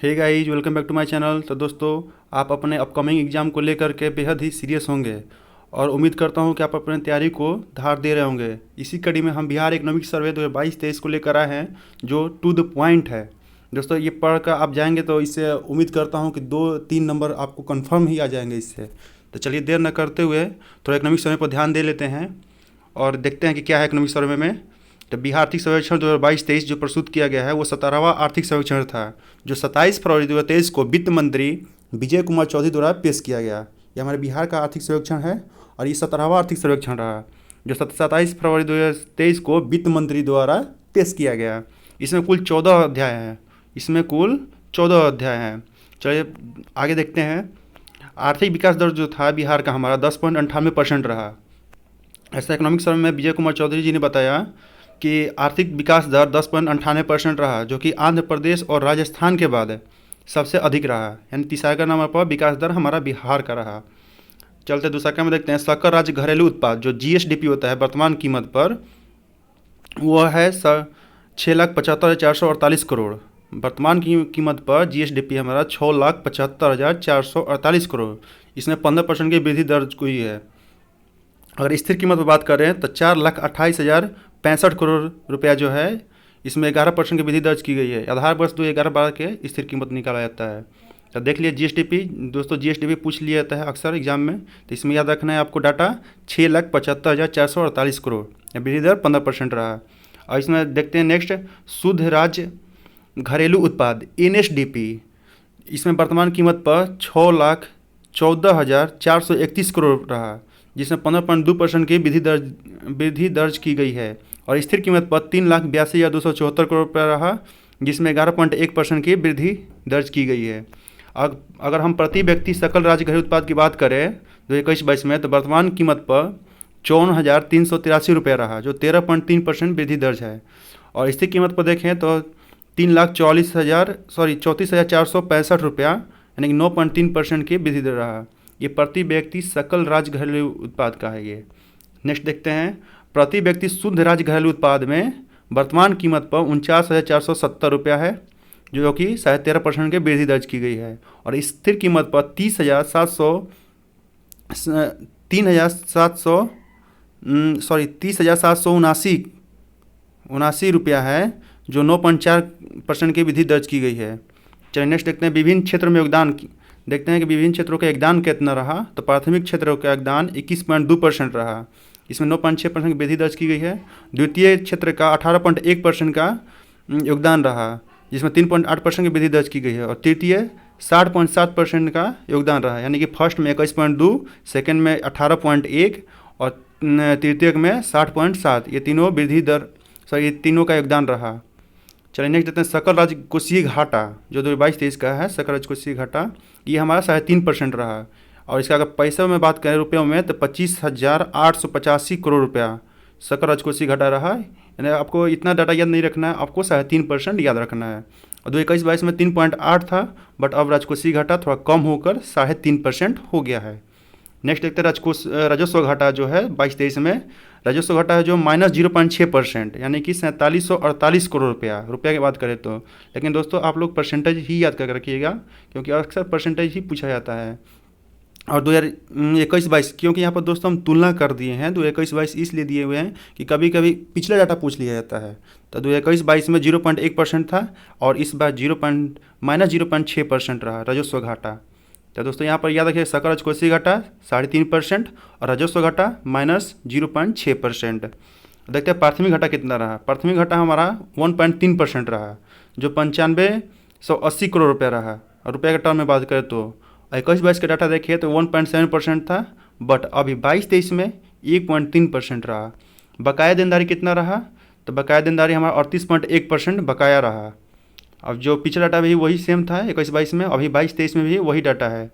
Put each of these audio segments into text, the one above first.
Hey guys, welcome back to my channel. तो दोस्तों, आप अपने अपकमिंग एग्ज़ाम को लेकर के बेहद ही सीरियस होंगे और उम्मीद करता हूं कि आप अपने तैयारी को धार दे रहे होंगे। इसी कड़ी में हम बिहार इकोनॉमिक सर्वे 2022-23 को लेकर आए हैं, जो टू द पॉइंट है। दोस्तों, ये पढ़ कर आप जाएंगे तो इससे उम्मीद करता हूं कि 2-3 नंबर आपको कंफर्म ही आ जाएंगे इससे। तो चलिए देर न करते हुए थोड़ा इकोनॉमिक सर्वे पर ध्यान दे लेते हैं और देखते हैं कि क्या है इकोनॉमिक सर्वे में। तो बिहार आर्थिक सर्वेक्षण 2022-23 जो प्रस्तुत किया गया है वो 17वां आर्थिक सर्वेक्षण था, जो 27 फरवरी 2023 को वित्त मंत्री विजय कुमार चौधरी द्वारा पेश किया गया। ये हमारे बिहार का आर्थिक सर्वेक्षण है और ये 17वां आर्थिक सर्वेक्षण रहा, जो 27 फरवरी 2023 को वित्त मंत्री द्वारा पेश किया गया। इसमें कुल 14 अध्याय हैं। चलिए आगे देखते हैं। आर्थिक विकास दर जो था बिहार का हमारा 10.98% रहा। ऐसा इकोनॉमिक सर्वे में विजय कुमार चौधरी जी ने बताया कि आर्थिक विकास दर 10.98% रहा, जो कि आंध्र प्रदेश और राजस्थान के बाद सबसे अधिक रहा। यानी तीसरा नंबर पर विकास दर हमारा बिहार का रहा। चलते दूसरा में देखते हैं। सकल राज्य घरेलू उत्पाद जो GSDP होता है वर्तमान कीमत पर, वह है 6,75,448 करोड़। वर्तमान की कीमत पर GSDP हमारा 6,75,448 करोड़। इसमें 15% की वृद्धि दर्ज हुई है। अगर स्थिर कीमत पर बात करें तो 4,28,065 करोड़ रुपया जो है, इसमें 11% की वृद्धि दर्ज की गई है। आधार वर्ष 2011-12 के स्थिर कीमत निकाला जाता है। तो देख लिए GSDP। दोस्तों, GSDP पूछ लिया जाता है अक्सर एग्जाम में, तो इसमें याद रखना है आपको डाटा 6,75,448 करोड़। वृद्धि दर 15% रहा। और इसमें देखते हैं नेक्स्ट, शुद्ध राज्य घरेलू उत्पाद NSDP। इसमें वर्तमान कीमत पर 6,14,431 करोड़ रहा, जिसमें 15.2% की वृद्धि दर्ज की गई है। और स्थिर कीमत पर 3,82,274 करोड़ रुपया रहा, जिसमें 11.1% की वृद्धि दर्ज की गई है। अगर हम प्रति व्यक्ति सकल राज्य घरेलू उत्पाद की बात करें 2021-22 में, तो वर्तमान कीमत पर 54,383 रुपया रहा, जो 13.3% वृद्धि दर्ज है। और स्थिर कीमत पर देखें तो 34,465 रुपया, यानी कि 9.3% की वृद्धि दर रहा। ये प्रति व्यक्ति सकल राज्य घरेलू उत्पाद का है ये। नेक्स्ट देखते हैं। प्रति व्यक्ति शुद्ध राज्य घरेलू उत्पाद में वर्तमान कीमत पर 49,470 रुपया है, जो कि 13.5% की वृद्धि दर्ज की गई है। और स्थिर कीमत पर 30,779 रुपया है, जो 9.4% की वृद्धि दर्ज की गई है। चलिए नेक्स्ट देखते हैं। विभिन्न क्षेत्रों में योगदान देखते हैं कि विभिन्न क्षेत्रों का योगदान कितना रहा। तो प्राथमिक क्षेत्रों का योगदान 21.2% रहा, इसमें 9.6% की वृद्धि दर्ज की गई है। द्वितीय क्षेत्र का 18.1% का योगदान रहा, जिसमें 3.8% की वृद्धि दर्ज की गई है। और तृतीय 60.7% का योगदान रहा, यानी कि फर्स्ट में 21.2, सेकेंड में 18.1 और तृतीयक में 60.7। ये तीनों का योगदान रहा। चलिए नेक्स्ट देखते हैं। सकल राज्य कोषीय घाटा जो 2022-23 का है, सकल राज्य कोषीय घाटा ये हमारा 3.5% रहा। और इसका अगर पैसे में बात करें रुपयों में, तो 25,885 करोड़ रुपया सकल राज्य कोषीय घाटा रहा। यानी आपको इतना डाटा याद नहीं रखना है, आपको 3.5% याद रखना है। और 2021-22 में 3.8 था, बट अब राजकोषीय घाटा थोड़ा कम होकर 3.5% हो गया है। नेक्स्ट देखते हैं राजस्व घाटा जो है 22-23 में। राजस्व घाटा है जो -0.6%, यानी कि 4748 करोड़ रुपया की बात करें तो। लेकिन दोस्तों, आप लोग परसेंटेज ही याद कर रखिएगा, क्योंकि अक्सर परसेंटेज ही पूछा जाता है। और 2021-22, क्योंकि यहाँ पर दोस्तों हम तुलना कर दिए हैं, 2021-22 इसलिए दिए हुए हैं कि कभी कभी पिछला डाटा पूछ लिया जाता है। तो 2021-22 में 0.1% था और इस बार -0.6% रहा राजस्व घाटा। तो दोस्तों यहाँ पर याद रखिए, सकल राज्य कोषीय घाटा 3.5% और राजस्व घाटा -0.6%। देखते हैं प्राथमिक घाटा कितना रहा। प्राथमिक घाटा हमारा 1.3% रहा, जो 9580 करोड़ रुपया रहा। और रुपये के टर्म में बात करें तो 21-22 का डाटा देखिए तो 1.7% था, बट अभी 22-23 में 1.3% रहा। बकाया देनदारी कितना रहा, तो बकाया देनदारी हमारा 38.1% बकाया रहा। अब जो पिछला डाटा भी वही सेम था 21-22 में, अभी 22-23 में भी वही डाटा है।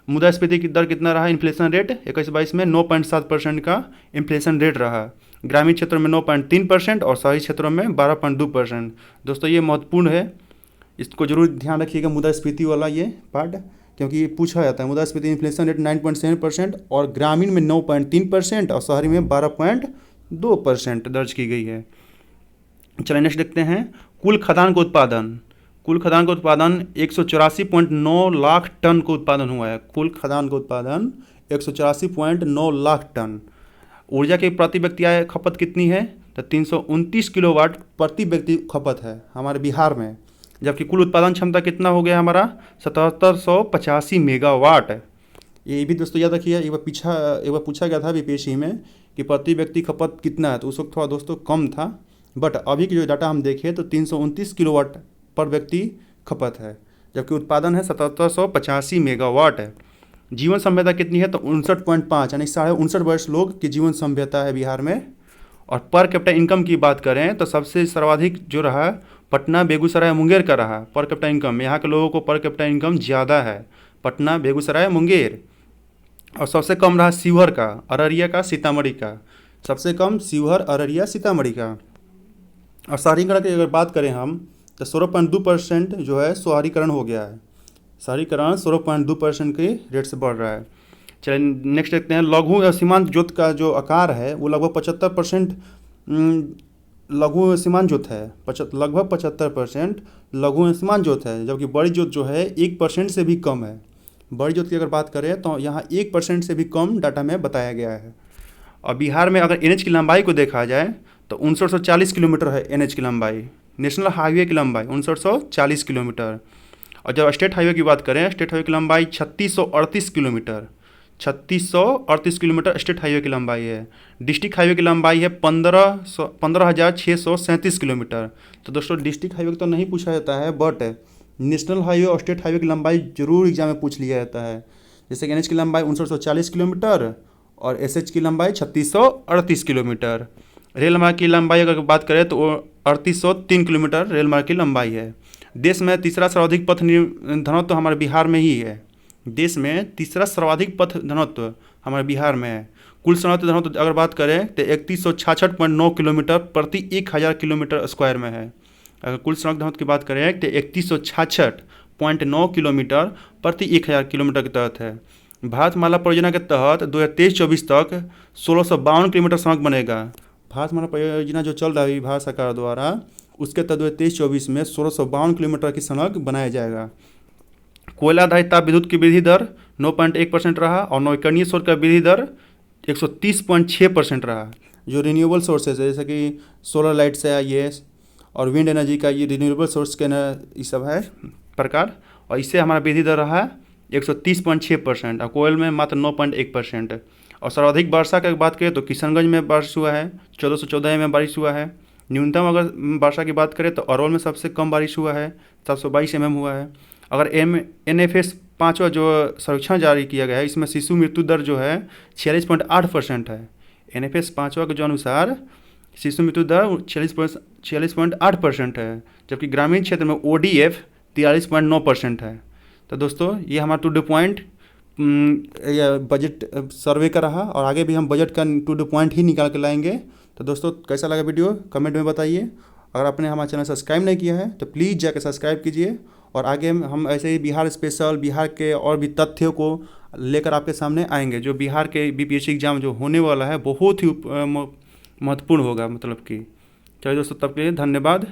मुद्रास्फीति की दर कितना रहा, इन्फ्लेशन रेट 21-22 में 9.7% का इन्फ्लेशन रेट रहा। ग्रामीण क्षेत्रों में 9.3% और शहरी क्षेत्रों में 12.2%। दोस्तों ये महत्वपूर्ण है, इसको जरूर ध्यान रखिएगा मुद्रास्फीति वाला ये पार्ट, क्योंकि पूछा जाता है। मुद्रास्फीति इन्फ्लेशन रेट 9.7% और ग्रामीण में 9.3% और शहरी में 12.2% दर्ज की गई है। चलिए नेक्स्ट देखते हैं। कुल खदान का उत्पादन कुल खाद्यान्न का उत्पादन 184.9 लाख टन का उत्पादन हुआ है। कुल खाद्यान्न का उत्पादन 184.9 लाख टन। ऊर्जा की प्रति व्यक्ति आय खपत कितनी है? तो 329 किलोवाट प्रति व्यक्ति खपत है हमारे बिहार में। जबकि कुल उत्पादन क्षमता कितना हो गया हमारा? 7785 मेगावाट। ये भी दोस्तों याद रखिए, एक बार पूछा गया था बीपीएससी में कि प्रति व्यक्ति खपत कितना है, तो उस वक्त थोड़ा दोस्तों कम था, बट अभी की जो डाटा हम देखें तो 329 किलोवाट पर व्यक्ति खपत है, जबकि उत्पादन है 7785 मेगावाट है। जीवन सभ्यता कितनी है? तो 59.5 यानी 59.5 वर्ष लोग की जीवन सभ्यता है बिहार में। और पर कैपिटा इनकम की बात करें तो सबसे सर्वाधिक जो रहा पटना, बेगूसराय, मुंगेर का रहा पर कैपिटा इनकम। यहाँ के लोगों को पर कैपिटा इनकम ज़्यादा है, पटना, बेगूसराय, मुंगेर। और सबसे कम रहा शिवहर का, अररिया का, सीतामढ़ी का। सबसे कम शिवहर, अररिया, सीतामढ़ी का। और शहरीकरण की अगर बात करें हम तो 16.2% जो है शहरीकरण हो गया है। शहरीकरण 16.2% के रेट से बढ़ रहा है। चलिए नेक्स्ट देखते हैं। लघु या सीमांत जोत का जो आकार है वो लगभग 75% लघु सीमांत जोत है। लगभग 75% लघु या सीमांत जोत है, जबकि बड़ी जोत जो है 1% से भी कम है। बड़ी जोत की अगर बात करें तो यहाँ 1% से भी कम डाटा में बताया गया है। और बिहार में अगर एनएच की लंबाई को देखा जाए तो 5940 किलोमीटर है एनएच की लंबाई। नेशनल हाईवे की लंबाई 5940 किलोमीटर। और जब स्टेट हाईवे की बात करें, स्टेट हाईवे की लंबाई 3638 किलोमीटर। 3638 किलोमीटर स्टेट हाईवे की लंबाई है। डिस्ट्रिक्ट हाईवे की लंबाई है 15,637 किलोमीटर। तो दोस्तों डिस्ट्रिक्ट हाईवे तो नहीं पूछा जाता है, बट नेशनल हाईवे और स्टेट हाईवे की लंबाई जरूर एग्जाम में पूछ लिया जाता है। जैसे कि एनएच की लंबाई 5940 किलोमीटर और एसएच की लंबाई 3638 किलोमीटर। रेल मार्ग की लंबाई अगर बात करें तो 3803 किलोमीटर रेल मार्ग की लंबाई है। देश में तीसरा सर्वाधिक पथ घनत्व हमारे बिहार में ही है। देश में तीसरा सर्वाधिक पथ घनत्व हमारे बिहार में है। कुल सड़क घनत्व अगर बात करें तो 3166.9 किलोमीटर प्रति 1000 किलोमीटर स्क्वायर में है। अगर कुल सड़क घनत्व की बात करें तो 3166.9 किलोमीटर प्रति 1000 किलोमीटर के तहत है। भारतमाला परियोजना के तहत 2023-24 तक 1652 किलोमीटर सड़क बनेगा। भारतमाला परियोजना जो चल रहा है भारत सरकार द्वारा, उसके तहत 2023-24 में 1652 किलोमीटर की सड़क बनाया जाएगा। कोयला आधारित ताप विद्युत की वृद्धि दर 9.1% रहा और नवीकरणीय स्रोत का वृद्धि दर 130.6% रहा। जो रिन्यूएबल सोर्सेज है जैसे कि सोलर लाइट से है ये, और विंड एनर्जी का ये रिन्यूएबल सोर्स के ये सब है प्रकार, और इससे हमारा वृद्धि दर रहा 130.6% और कोयल में मात्र 9.1%। और सर्वाधिक वर्षा की बात करें तो किशनगंज में बारिश हुआ है, 1414 में बारिश हुआ है। न्यूनतम अगर वर्षा की बात करें तो अरवल में सबसे कम बारिश हुआ है, 722 mm हुआ है। अगर NFS 5वां जो सर्वेक्षण जारी किया गया है, इसमें शिशु मृत्यु दर जो है 46.8% है। NFS 5वां के जो अनुसार शिशु मृत्यु दर 46.8% है, जबकि ग्रामीण क्षेत्र में ODF 43.9% है। तो दोस्तों ये हमारा टू द पॉइंट बजट सर्वे का रहा, और आगे भी हम बजट का टू द पॉइंट ही निकाल के लाएंगे। तो दोस्तों कैसा लगा वीडियो कमेंट में बताइए। अगर आपने हमारा चैनल सब्सक्राइब नहीं किया है तो प्लीज़ जाकर सब्सक्राइब कीजिए, और आगे हम ऐसे ही बिहार स्पेशल, बिहार के और भी तथ्यों को लेकर आपके सामने आएंगे। जो बिहार के बीपीएससी एग्ज़ाम जो होने वाला है बहुत ही महत्वपूर्ण होगा, मतलब कि। चलिए दोस्तों तब के लिए धन्यवाद।